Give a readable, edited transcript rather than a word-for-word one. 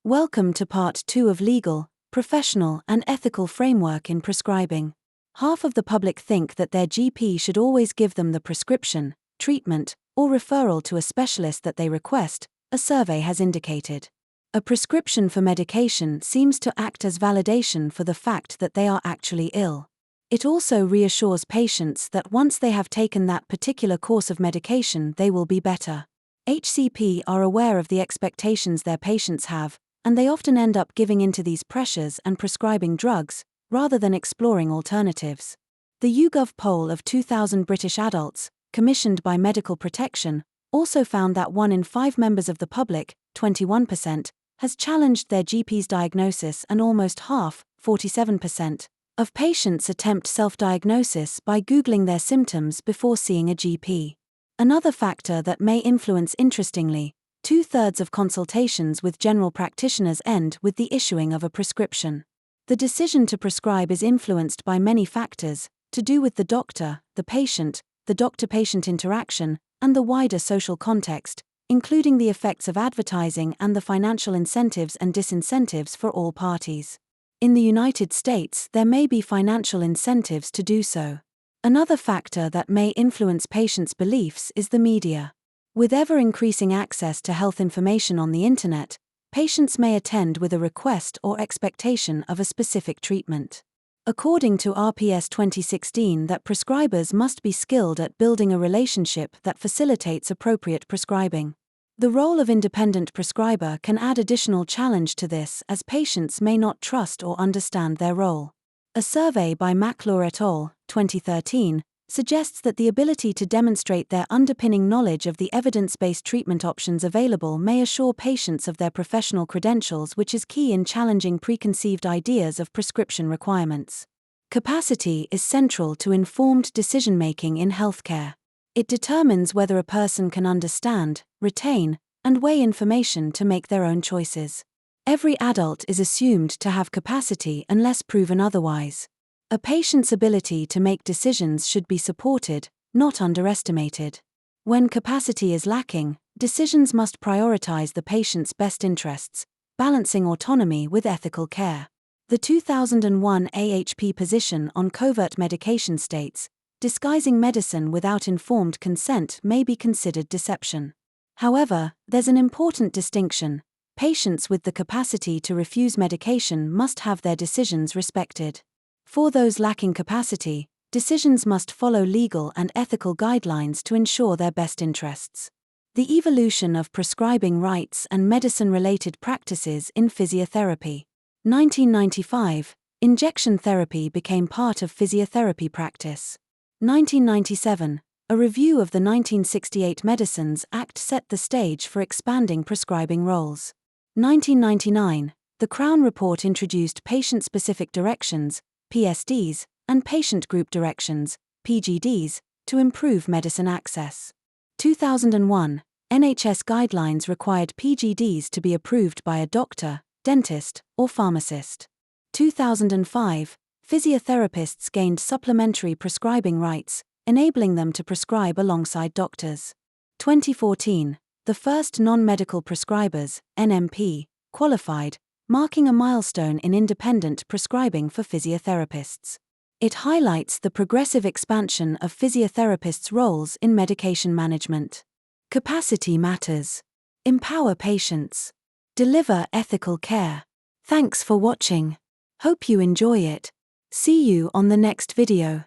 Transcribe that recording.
Welcome to Part 2 of Legal, Professional and Ethical Framework in Prescribing. Half of the public think that their GP should always give them the prescription, treatment, or referral to a specialist that they request, a survey has indicated. A prescription for medication seems to act as validation for the fact that they are actually ill. It also reassures patients that once they have taken that particular course of medication, they will be better. HCP are aware of the expectations their patients have, and they often end up giving into these pressures and prescribing drugs, rather than exploring alternatives. The YouGov poll of 2,000 British adults, commissioned by Medical Protection, also found that 1 in 5 members of the public, 21%, has challenged their GP's diagnosis, and almost half, 47%, of patients attempt self-diagnosis by Googling their symptoms before seeing a GP. Another factor that may influence, interestingly, 2/3 of consultations with general practitioners end with the issuing of a prescription. The decision to prescribe is influenced by many factors, to do with the doctor, the patient, the doctor-patient interaction, and the wider social context, including the effects of advertising and the financial incentives and disincentives for all parties. In the United States, there may be financial incentives to do so. Another factor that may influence patients' beliefs is the media. With ever-increasing access to health information on the internet, patients may attend with a request or expectation of a specific treatment. According to RPS 2016, that prescribers must be skilled at building a relationship that facilitates appropriate prescribing. The role of independent prescriber can add additional challenge to this, as patients may not trust or understand their role. A survey by McClure et al., 2013, suggests that the ability to demonstrate their underpinning knowledge of the evidence-based treatment options available may assure patients of their professional credentials, which is key in challenging preconceived ideas of prescription requirements. Capacity is central to informed decision-making in healthcare. It determines whether a person can understand, retain, and weigh information to make their own choices. Every adult is assumed to have capacity unless proven otherwise. A patient's ability to make decisions should be supported, not underestimated. When capacity is lacking, decisions must prioritize the patient's best interests, balancing autonomy with ethical care. The 2001 AHP position on covert medication states, disguising medicine without informed consent may be considered deception. However, there's an important distinction. Patients with the capacity to refuse medication must have their decisions respected. For those lacking capacity, decisions must follow legal and ethical guidelines to ensure their best interests. The evolution of prescribing rights and medicine-related practices in physiotherapy. 1995, injection therapy became part of physiotherapy practice. 1997, a review of the 1968 Medicines Act set the stage for expanding prescribing roles. 1999, the Crown Report introduced patient-specific directions, PSDs, and patient group directions, PGDs, to improve medicine access. 2001, NHS guidelines required PGDs to be approved by a doctor, dentist, or pharmacist. 2005, physiotherapists gained supplementary prescribing rights, enabling them to prescribe alongside doctors. 2014, the first non-medical prescribers, NMP, qualified, marking a milestone in independent prescribing for physiotherapists. It highlights the progressive expansion of physiotherapists' roles in medication management. Capacity matters. Empower patients. Deliver ethical care. Thanks for watching. Hope you enjoy it. See you on the next video.